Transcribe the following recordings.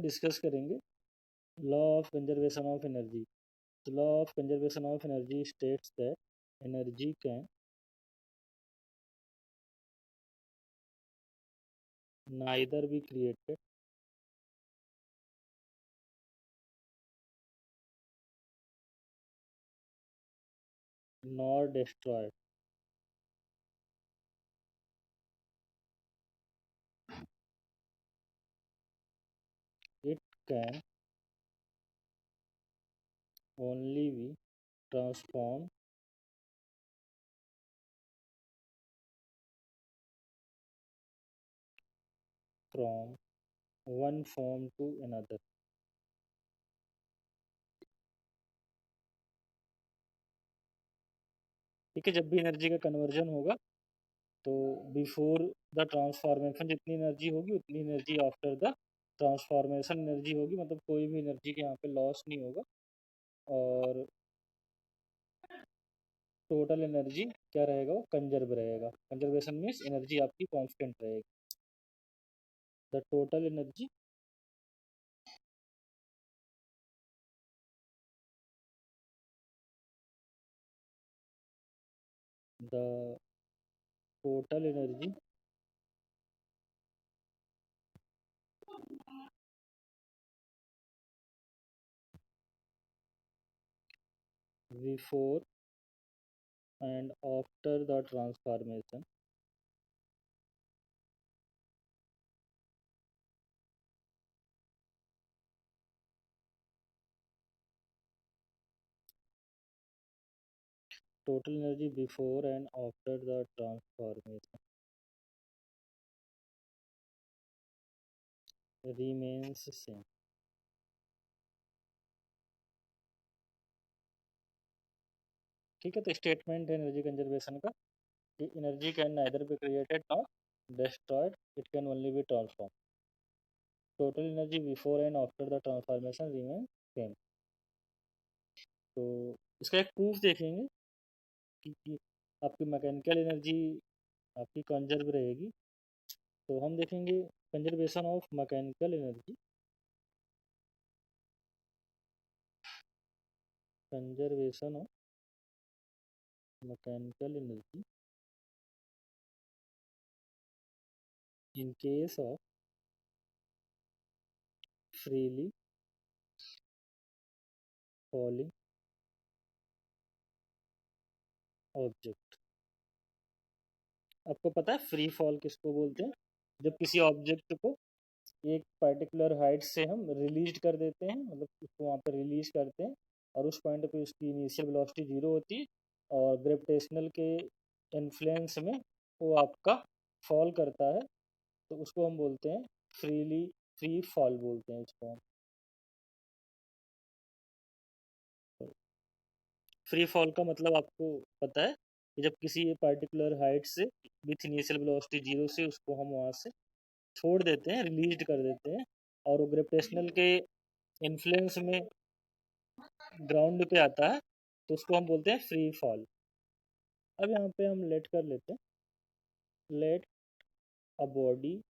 Discuss करेंगे law of conservation of energy. तो law of conservation of energy states that energy can neither be created nor destroyed. It can only be transformed from one form to another. ठीक है, जब भी energy का conversion होगा तो before the transformation जितनी energy होगी उतनी energy after the transformation energy होगी, मतलब कोई भी एनर्जी के यहाँ पे लॉस नहीं होगा और टोटल एनर्जी क्या रहेगा, वो कंजर्व रहेगा। कंजर्वेशन मीन्स एनर्जी आपकी कांस्टेंट रहेगी। The total energy the total energy before and after the transformation total energy before and after the transformation remains same। ठीक है, तो स्टेटमेंट है एनर्जी कंजर्वेशन का कि energy can neither be created nor destroyed, it can only be transformed। total energy before and after the transformation remains same। तो इसका एक proof देखेंगे कि आपकी मैकेनिकल एनर्जी आपकी कंजर्व रहेगी। तो हम देखेंगे conservation of mechanical energy. Conservation of mechanical energy in case of freely falling object. आपको पता है फ्री फॉल किसको बोलते हैं? जब किसी ऑब्जेक्ट को एक पर्टिकुलर हाइट से हम रिलीज कर देते हैं, मतलब उसको वहाँ पर रिलीज करते हैं और उस पॉइंट पे उसकी इनिशियल वेलोसिटी जीरो होती है और ग्रेविटेशनल के इन्फ्लुएंस में वो आपका फॉल करता है, तो उसको हम बोलते हैं फ्री फॉल बोलते हैं उसको हम। फ्री फॉल का मतलब आपको पता है कि जब किसी पर्टिकुलर हाइट से विथ इनिशियल वेलोसिटी जीरो से उसको हम वहाँ से छोड़ देते हैं, रिलीज कर देते हैं और वो ग्रेविटेशनल के इन्फ्लुएंस में ग्राउंड पे आता है, तो उसको हम बोलते हैं फ्री फॉल। अब यहाँ पे हम लेट कर लेते हैं, let a body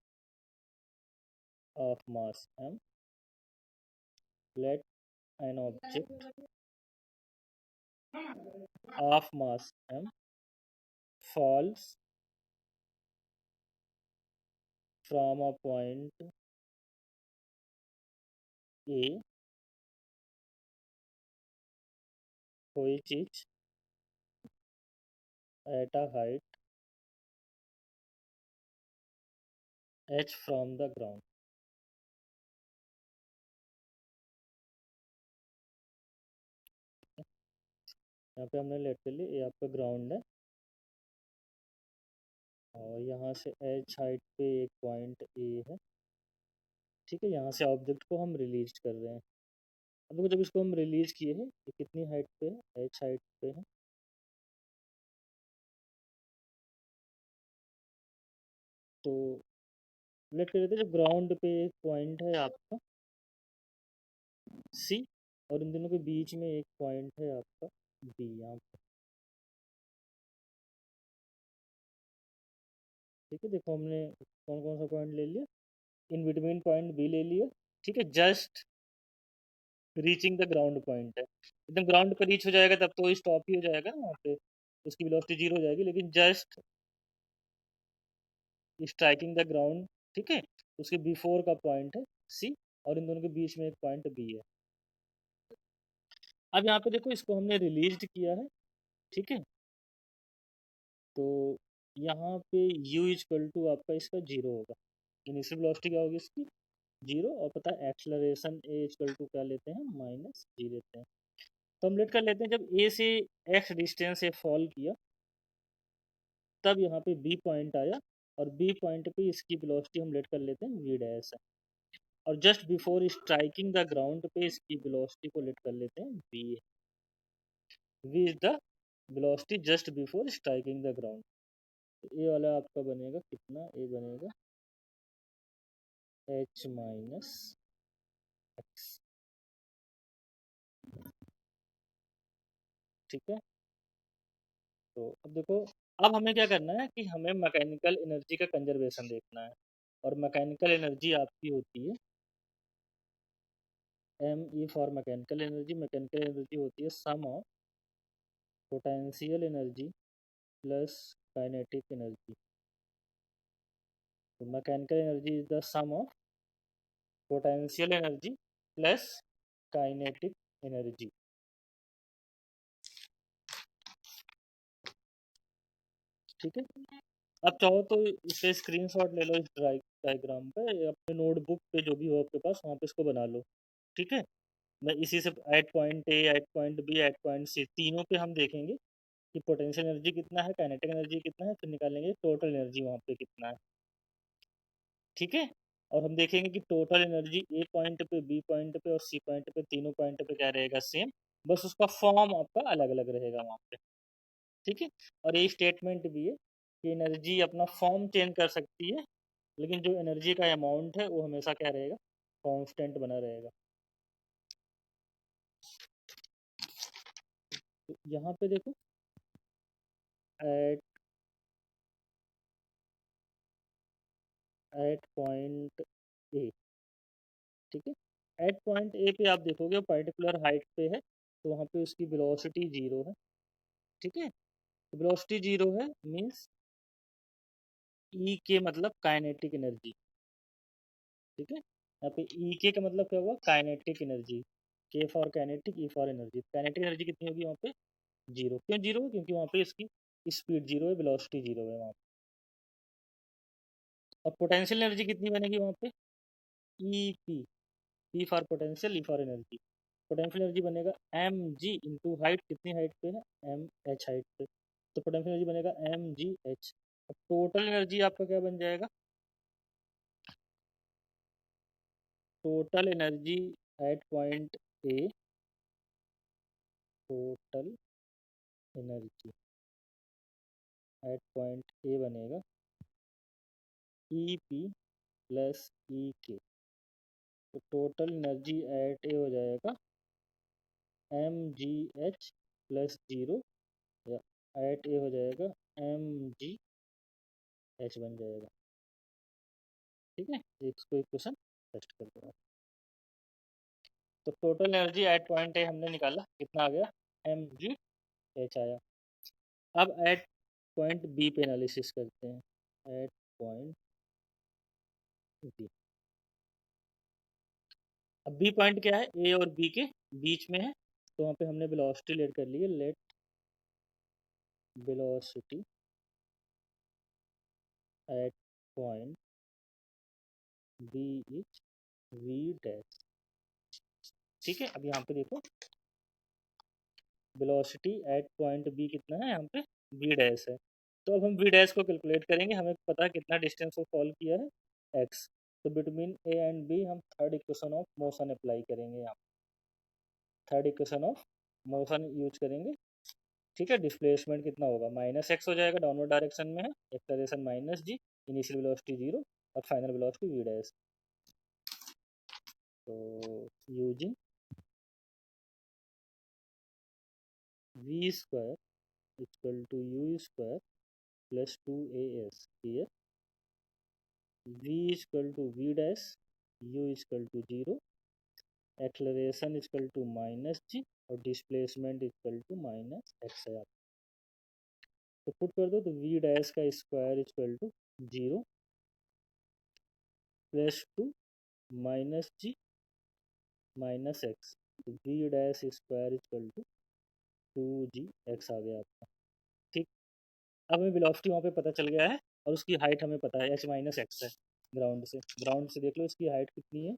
of mass m, let an object of mass m falls from a point A which is at a height h from the ground। यहाँ पे हमने लेट कर लिया, ये आपका ग्राउंड है और यहाँ से h हाइट पे एक पॉइंट A है। ठीक है, यहाँ से ऑब्जेक्ट को हम रिलीज कर रहे हैं। अब देखो, जब इसको हम रिलीज किए हैं, ये कितनी हाइट पे है? h हाइट पे है। तो लेट कर लेते हैं, जब ग्राउंड पे एक पॉइंट है आपका C और इन दोनों के बीच में एक पॉइंट है आपका B यहाँ पे। ठीक है, देखो हमने कौन कौन सा पॉइंट ले लिया, इन बिटवीन पॉइंट B ले लिया ठीक है, just reaching the ground point है, एकदम ग्राउंड पे रीच हो जाएगा तब तो स्टॉप ही हो जाएगा ना वहाँ पे, उसकी वेलोसिटी जीरो हो जाएगी, लेकिन जस्ट स्ट्राइकिंग द ग्राउंड, ठीक है, उसके बिफोर का पॉइंट है सी, और इन दोनों के बीच में एक पॉइंट बी है। अब यहाँ पे देखो इसको हमने रिलीज किया है, ठीक है, तो यहाँ पे u इक्वल टू आपका इसका जीरो होगा, इनिशियल वेलोसिटी क्या होगी इसकी जीरो, और पता है एक्सलरेशन a इक्वल टू क्या लेते हैं माइनस जी लेते हैं। तो हम लेट कर लेते हैं जब a से x डिस्टेंस से फॉल किया तब यहाँ पे b पॉइंट आया, और b पॉइंट पे इसकी वेलोसिटी हम लेट कर लेते हैं v डैश है, और just before striking the ground पे इसकी वेलोसिटी को लेट कर लेते हैं v, v is the velocity just before striking the ground. तो ये वाला आपका बनेगा कितना, ये बनेगा h माइनस एक्स, ठीक है। तो अब देखो, अब हमें क्या करना है कि हमें मैकेनिकल एनर्जी का कंजर्वेशन देखना है, और मैकेनिकल एनर्जी आपकी होती है M E for mechanical energy, mechanical energy होती है sum of potential energy plus kinetic energy. तो mechanical energy is the sum of potential energy plus kinetic energy, ठीक है। अब चाहो तो इसे स्क्रीनशॉट ले लो इस डायग्राम पे, अपने नोटबुक पे जो भी हो आपके पास वहाँ पे इसको बना लो, ठीक है। मैं इसी से at point A, at point B, at point C, तीनों पे हम देखेंगे कि पोटेंशियल एनर्जी कितना है, काइनेटिक एनर्जी कितना है, फिर निकालेंगे टोटल एनर्जी वहाँ पे कितना है, ठीक है। और हम देखेंगे कि टोटल एनर्जी ए पॉइंट पे, बी पॉइंट पे और सी पॉइंट पे, तीनों पॉइंट पे क्या रहेगा सेम, बस उसका फॉर्म आपका अलग अलग रहेगा वहाँ पे, ठीक है। और ये स्टेटमेंट भी है कि एनर्जी अपना फॉर्म चेंज कर सकती है, लेकिन जो एनर्जी का अमाउंट है वो हमेशा क्या रहेगा, कांस्टेंट बना रहेगा। तो यहाँ पे देखो एट एट पॉइंट ए, ठीक है, एट पॉइंट ए पे आप देखोगे पर्टिकुलर हाइट पे है, तो वहाँ पे उसकी वेलोसिटी जीरो है, ठीक है। तो वेलोसिटी जीरो है मीन्स ई के मतलब काइनेटिक एनर्जी, ठीक है। यहाँ पे ई के का मतलब क्या हुआ, काइनेटिक एनर्जी, के for kinetic, E for energy, kinetic energy कितनी होगी वहाँ पे जीरो, क्यों जीरो है, क्योंकि वहाँ पे इसकी स्पीड जीरो है, वेलोसिटी जीरो है वहाँ पे। और पोटेंशियल एनर्जी कितनी बनेगी वहाँ पे, E P, P for potential, E for energy, potential energy बनेगा एम जी इंटू हाइट, कितनी हाइट पे है एम एच हाइट पे, तो पोटेंशियल एनर्जी बनेगा एम जी एच। अब टोटल एनर्जी आपका क्या बन जाएगा, total energy at point A, total energy at point ए बनेगा ई पी प्लस ई के, तो टोटल एनर्जी एट ए हो जाएगा m g h plus zero, या एट ए हो जाएगा एम जी एच बन जाएगा, ठीक है। इसको एक क्वेश्चन टेस्ट कर दो। तो टोटल एनर्जी एट पॉइंट ए हमने निकाला, कितना आ गया एम जी एच आया। अब एट पॉइंट बी पे एनालिसिस करते हैं, एट पॉइंट बी। अब बी पॉइंट क्या है, ए और बी के बीच में है, तो वहाँ पे हमने वेलोसिटी लेट कर ली है, let velocity at point B is v dash, ठीक है। अब यहाँ पे देखो वेलोसिटी एट पॉइंट बी कितना है यहाँ पे वी डैश है, तो अब हम वी डैश को कैलकुलेट करेंगे, हमें पता है कितना डिस्टेंस को फॉल किया है एक्स, तो बिटवीन ए एंड बी हम third equation of motion apply करेंगे, यहाँ third equation of motion use करेंगे, ठीक है। डिस्प्लेसमेंट कितना होगा माइनस एक्स हो जाएगा, डाउनवर्ड डायरेक्शन में है, acceleration minus g, initial velocity zero और फाइनल वेलोसिटी वी डैश। तो using v square equal to u square plus two a s, v equal to v dash u equal to 0, acceleration equal to minus g, और displacement equal to minus x है। तो put कर दो, तो v dash का square equal to 0 plus 2 minus g minus x, तो v dash square equal to 2g x आ गया आपका। ठीक, अब हमें वेलोसिटी वहाँ पे पता चल गया है, और उसकी हाइट हमें पता है h माइनस एक्स है। ग्राउंड से देख लो इसकी हाइट कितनी है,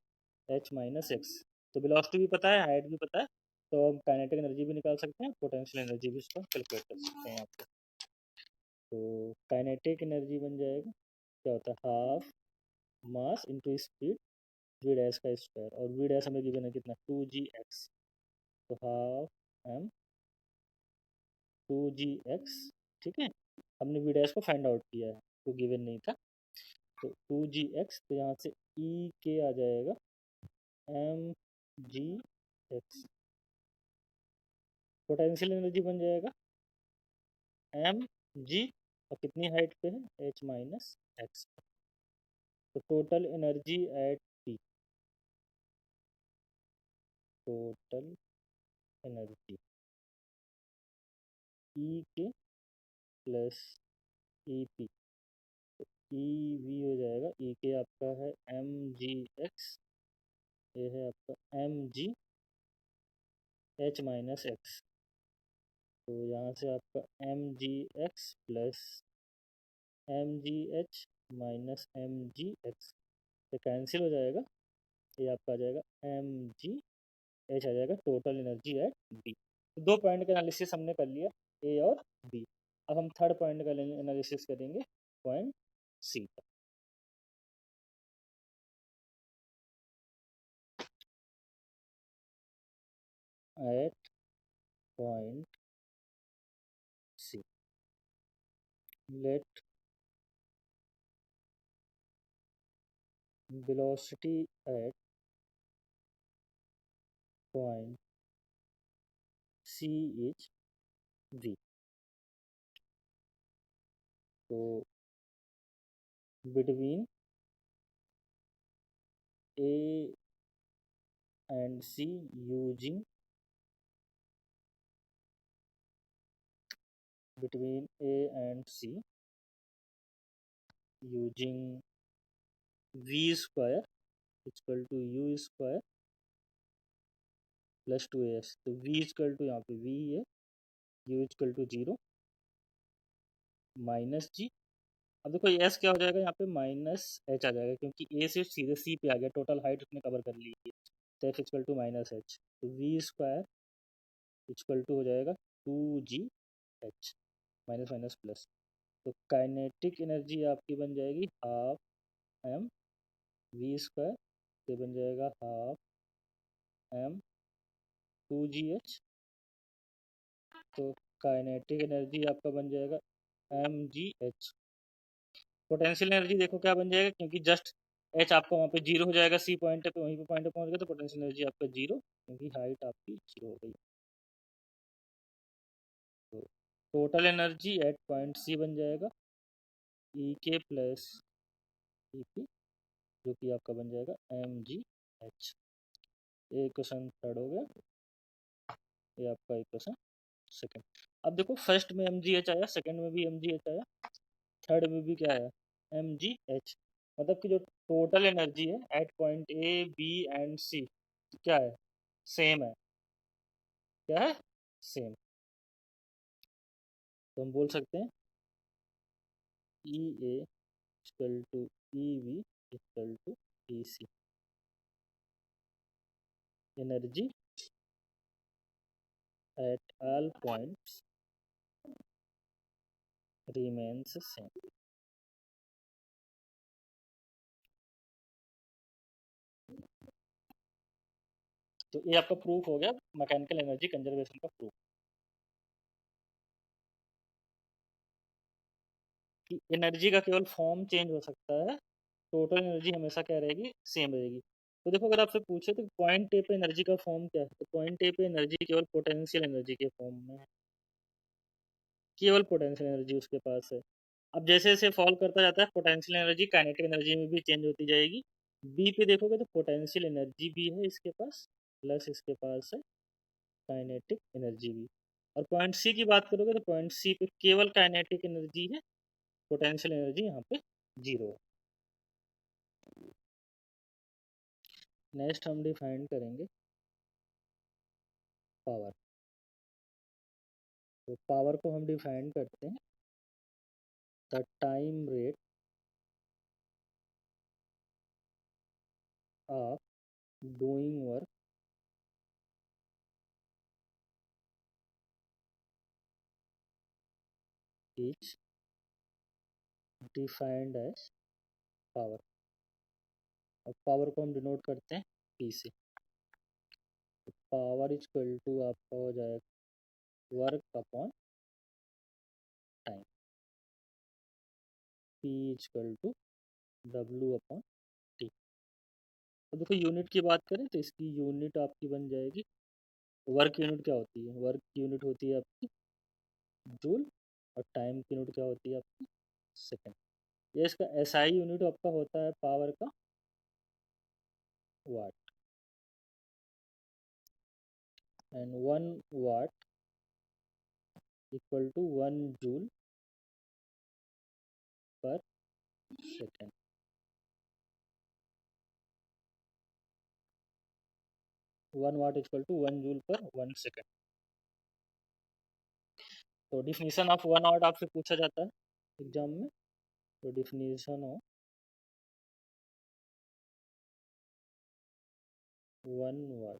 h माइनस एक्स। तो वेलोसिटी भी पता है, हाइट भी पता है, तो हम काइनेटिक एनर्जी भी निकाल सकते हैं, पोटेंशियल एनर्जी भी इसका कैलकुलेट कर सकते हैं आपको। तो काइनेटिक एनर्जी बन जाएगा, क्या होता है, half mass into speed v dash का स्क्वायर, और वी डैश हमें गिवन है कितना, 2g x, तो हाफ m 2g x। ठीक है, हमने वी डैश को फाइंड आउट किया है, तो गिवन नहीं था, तो 2g x, तो यहाँ से e के आ जाएगा mg x। पोटेंशियल एनर्जी बन जाएगा mg, और कितनी हाइट पे है, h माइनस एक्स। तो total energy at p, total energy E K plus E P, E V हो जाएगा, ई के आपका है एम जी एक्स, ये है आपका m g h minus x. तो यहाँ से आपका m g x plus m g h minus m g x, तो कैंसिल हो जाएगा, ये आपका आ जाएगा एम जी एच आ जाएगा, टोटल एनर्जी एट बी। तो दो पॉइंट का एनालिसिस हमने कर लिया, ए और बी। अब हम थर्ड पॉइंट का एनालिसिस करेंगे, पॉइंट सी का। At point C, let velocity at point C is v। तो between A and C using between A and C using v square equal to u square plus 2as। तो v equal to यहाँ पे v है, u equal to 0 minus जी। अब देखो s क्या हो जाएगा, यहाँ पे माइनस h आ जाएगा, क्योंकि a से सीधे c पे आ गया, टोटल हाइट उसने कवर कर ली है, तो f equal to minus h। तो v स्क्वायर इक्वल टू हो जाएगा 2g h, minus minus plus. तो काइनेटिक एनर्जी आपकी बन जाएगी हाफ m v स्क्वायर, ये बन जाएगा हाफ m 2g h। तो काइनेटिक एनर्जी आपका बन जाएगा mgh। पोटेंशियल एनर्जी देखो क्या बन जाएगा, क्योंकि जस्ट h आपका वहाँ पे 0 हो जाएगा, सी पॉइंट पे, वहीं पे पॉइंट पे पहुँच गया, तो पोटेंशियल एनर्जी आपका 0, क्योंकि हाइट आपकी 0 हो गई। तो total energy at point C बन जाएगा ई के प्लस ई पी, जो कि आपका बन जाएगा mgh। ये इक्वेशन थर्ड हो गया, ये आपका इक्वेशन सेकंड। अब देखो फर्स्ट में mgh आया, सेकंड में भी mgh आया, थर्ड में भी क्या आया, mgh। मतलब कि जो टोटल एनर्जी है at point A B and C क्या है, सेम है। क्या है, सेम। तो हम बोल सकते हैं E A equal to E B equal to E C, energy at all points remains same. तो ये आपका प्रूफ हो गया, मैकेनिकल एनर्जी कंजर्वेशन का प्रूफ, कि एनर्जी का केवल फॉर्म चेंज हो सकता है, टोटल एनर्जी हमेशा क्या रहेगी, सेम रहेगी। तो देखो अगर आपसे पूछे तो पॉइंट ए पे एनर्जी का फॉर्म क्या है, तो पॉइंट ए पे एनर्जी केवल पोटेंशियल एनर्जी के फॉर्म में है, केवल पोटेंशियल एनर्जी उसके पास है। अब जैसे जैसे फॉल करता जाता है, पोटेंशियल एनर्जी काइनेटिक एनर्जी में भी चेंज होती जाएगी, बी पे देखोगे तो पोटेंशियल एनर्जी भी है इसके पास, प्लस इसके पास है काइनेटिक एनर्जी भी। और पॉइंट सी की बात करोगे तो पॉइंट सी पे केवल काइनेटिक एनर्जी है, पोटेंशियल एनर्जी यहाँ पे जीरो है। नेक्स्ट हम डिफाइन करेंगे पावर। तो पावर को हम डिफाइन करते हैं the time rate of doing work is defined as power. अब पावर को हम डिनोट करते हैं पी से। तो पावर इक्वल टू आपका हो जाएगा work upon time, P equal to W upon T. अब देखो यूनिट की बात करें तो इसकी यूनिट आपकी बन जाएगी, वर्क यूनिट क्या होती है, वर्क यूनिट होती है आपकी जूल, और टाइम की यूनिट क्या होती है आपकी सेकेंड। ये इसका एसआई यूनिट आपका होता है पावर का watt, and 1 watt equal to 1 joule per second. 1 watt equal to 1 joule per 1 second. तो डिफिनीशन ऑफ 1 वाट आपसे पूछा जाता है एग्जाम में। तो डिफिनीशन ऑफ 1 वाट,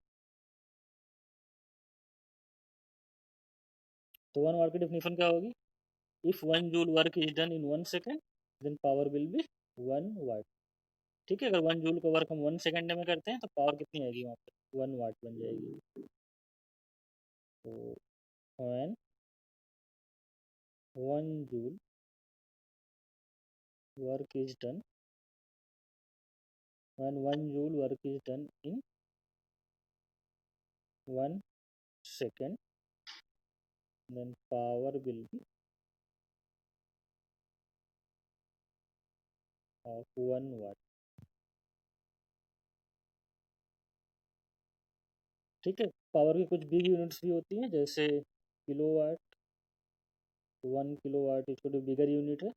तो 1 वाट की डिफिनीशन क्या होगी, if 1 joule work is done in 1 second then power will be 1 watt. ठीक है, अगर 1 जूल का वर्क हम 1 सेकेंड में करते हैं तो पावर कितनी आएगी वहाँ पे, 1 वाट बन जाएगी। तो when 1 joule work is done, when 1 joule work is done in 1 second, then power will be of 1 watt। ठीक है, पावर की कुछ बिग यूनिट्स भी होती हैं जैसे किलोवाट। 1 किलोवाट इसको जो बिगर यूनिट है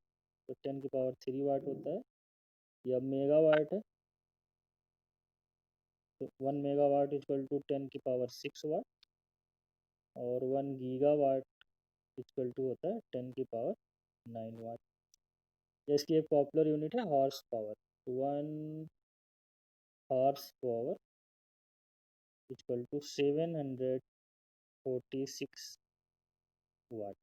तो 10⁻³ होता है। या मेगावाट है तो 1 मेगावाट इक्वल टू 10⁶ और 1 गीगावाट इक्वल टू होता है 10⁹ इसकी एक पॉपुलर यूनिट है horse power. 1 horse power equal to 746 watt.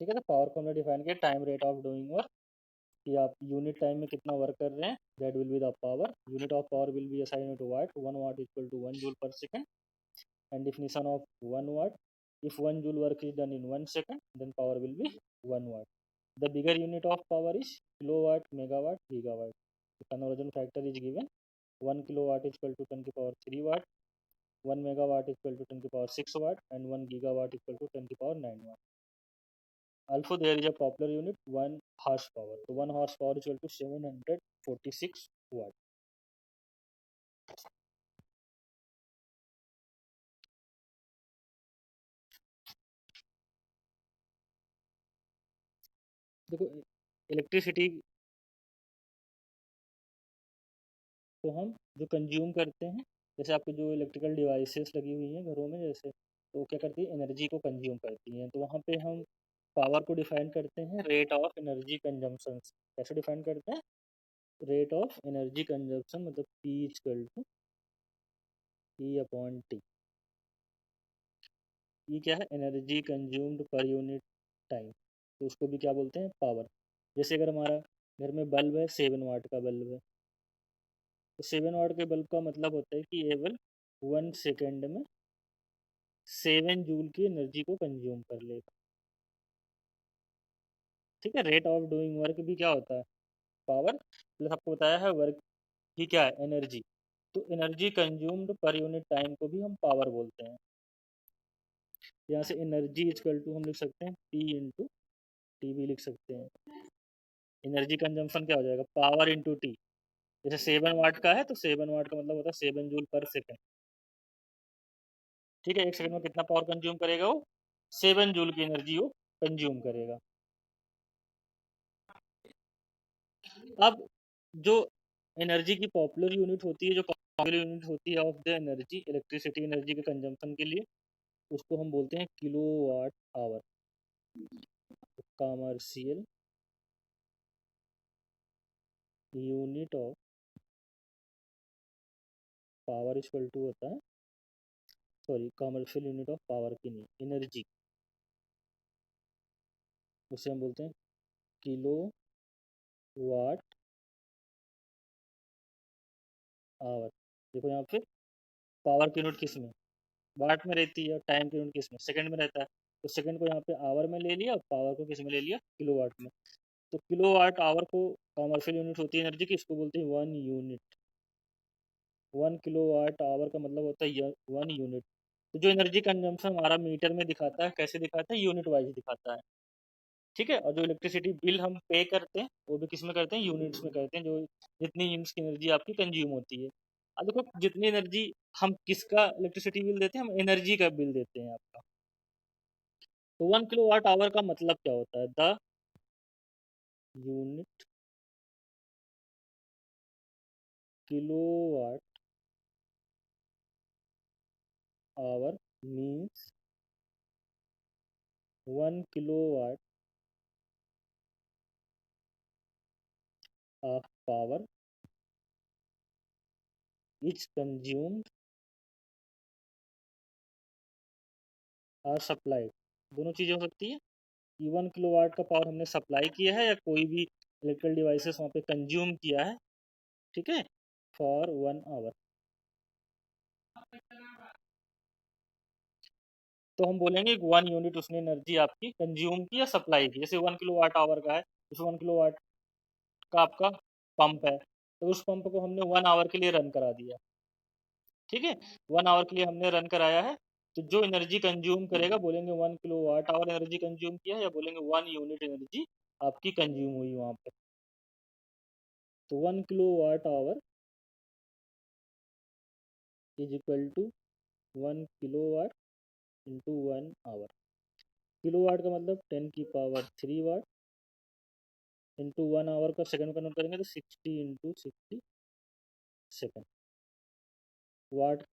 ठीक है, तो पावर को हमने डिफाइन किया time rate of doing work, कि आप यूनिट टाइम में कितना वर्क कर रहे हैं, that will be the power. Unit of power will be assigned to watt, 1 watt equal to 1 joule per second. And definition of 1 watt, if 1 joule work is done in 1 second then power will be 1 watt। The bigger unit of power is kilowatt, megawatt, gigawatt। The conversion factor is given, 1 kilowatt is equal to 10⁻³ watt, 1 megawatt is equal to 10⁶ watt, and 1 gigawatt is equal to 10⁹ watt। Also there is a popular unit 1 horsepower, so 1 horsepower is equal to 746 watt। देखो electricity को हम जो consume करते हैं, जैसे आपके जो electrical devices लगी हुई हैं घरों में जैसे, तो क्या करती है एनर्जी को कंज्यूम करती हैं। तो वहाँ पे हम पावर को डिफाइन करते हैं रेट ऑफ एनर्जी कंजम्पशन। कैसे डिफाइन करते हैं, रेट ऑफ एनर्जी कंजम्पशन मतलब P equal to E upon T. ये क्या है, energy consumed per unit time, तो उसको भी क्या बोलते हैं पावर। जैसे अगर हमारा घर में बल्ब है 7 वाट का बल्ब है, तो 7 वाट के बल्ब का मतलब होता है कि ये बल्ब 1 सेकेंड में 7 जूल की एनर्जी को कंज्यूम कर लेगा। ठीक है, रेट ऑफ डूइंग वर्क भी क्या होता है पावर, प्लस आपको बताया है वर्क ही क्या है एनर्जी, तो energy consumed per unit time को भी हम पावर बोलते हैं। यहाँ से एनर्जी इक्वल टू हम लिख सकते हैं पी इंटू टी भी लिख सकते हैं। एनर्जी कंजम्पशन क्या हो जाएगा, पावर इंटू टी। जैसे 7 वाट का है तो 7 वाट का मतलब होता है 7 जूल पर सेकेंड। ठीक है, 1 सेकंड में कितना पावर कंज्यूम करेगा वो, 7 जूल की एनर्जी वो कंज्यूम करेगा। अब जो एनर्जी की पॉपुलर यूनिट होती है, जो पॉपुलर यूनिट होती है of the energy, electricity energy के कंजम्पशन के लिए, उसको हम बोलते हैं kilowatt hour. Commercial unit of power equal to होता है, sorry commercial unit of power की नहीं, एनर्जी, उसे हम बोलते हैं किलो वाट आवर। देखो यहाँ पे पावर की यूनिट किस में, वाट में रहती है, टाइम की यूनिट किस में, सेकंड में रहता है। तो सेकंड को यहाँ पे आवर में ले लिया और पावर को किस में ले लिया, किलोवाट में। तो किलोवाट आवर को कमर्शियल यूनिट होती है एनर्जी की, इसको बोलते हैं 1 यूनिट। 1 किलोवाट आवर का मतलब होता है 1 यूनिट। तो जो एनर्जी कंजम्पशन हमारा मीटर में दिखाता है, कैसे दिखाता है, यूनिट वाइज दिखाता है। ठीक है, और जो इलेक्ट्रिसिटी बिल हम पे करते हैं वो भी किस में करते हैं, यूनिट्स में करते हैं, जो जितनी यूनिट्स की एनर्जी आपकी कंज्यूम होती है। अब देखो जितनी एनर्जी हम किसका इलेक्ट्रिसिटी बिल देते हैं, हम एनर्जी का बिल देते हैं आपका। तो 1 किलोवाट आवर का मतलब क्या होता है, the unit kilowatt hour means 1 kilowatt of power is consumed और सप्लाइड। दोनों चीज़ें हो सकती है कि 1 किलोवाट का पावर हमने सप्लाई किया है या कोई भी इलेक्ट्रिकल डिवाइसेस वहाँ पे कंज्यूम किया है। ठीक है, फॉर 1 आवर। तो हम बोलेंगे 1 यूनिट उसने एनर्जी आपकी कंज्यूम की या सप्लाई की। जैसे 1 किलोवाट आवर का है, जैसे 1 किलोवाट का आपका पंप है, तो उस पंप को हमने 1 आवर के लिए रन करा दिया। ठीक है, 1 आवर के लिए हमने रन कराया है, तो जो एनर्जी कंज्यूम करेगा बोलेंगे 1 किलोवाट आवर एनर्जी कंज्यूम किया, या बोलेंगे 1 यूनिट एनर्जी आपकी कंज्यूम हुई वहां पे। तो 1 kilowatt hour is equal to 1 kilowatt into 1 hour. Kilowatt का मतलब 10 की पावर 3 वाट, इंटू 1 आवर का सेकंड में कन्वर्ट करेंगे तो 60 into 60 second. Watt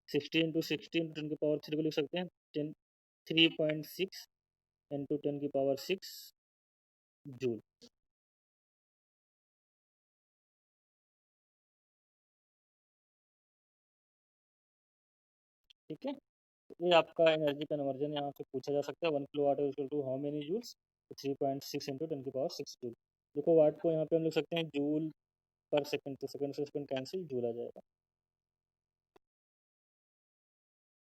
60 into 60 into 10 की पावर 3 को लिख सकते हैं 3.6 इंटू 10 की पावर 6 जूल। ठीक है, तो ये आपका एनर्जी कन्वर्जन यहाँ से पूछा जा सकता है। 1 kilowatt is equal to how many joules, 3.6 into 10 की पावर 6 जूल। देखो वाट को यहाँ पे हम लिख सकते हैं जूल पर सेकंड, तो सेकंड से सेकंड कैंसिल, जूल आ जाएगा।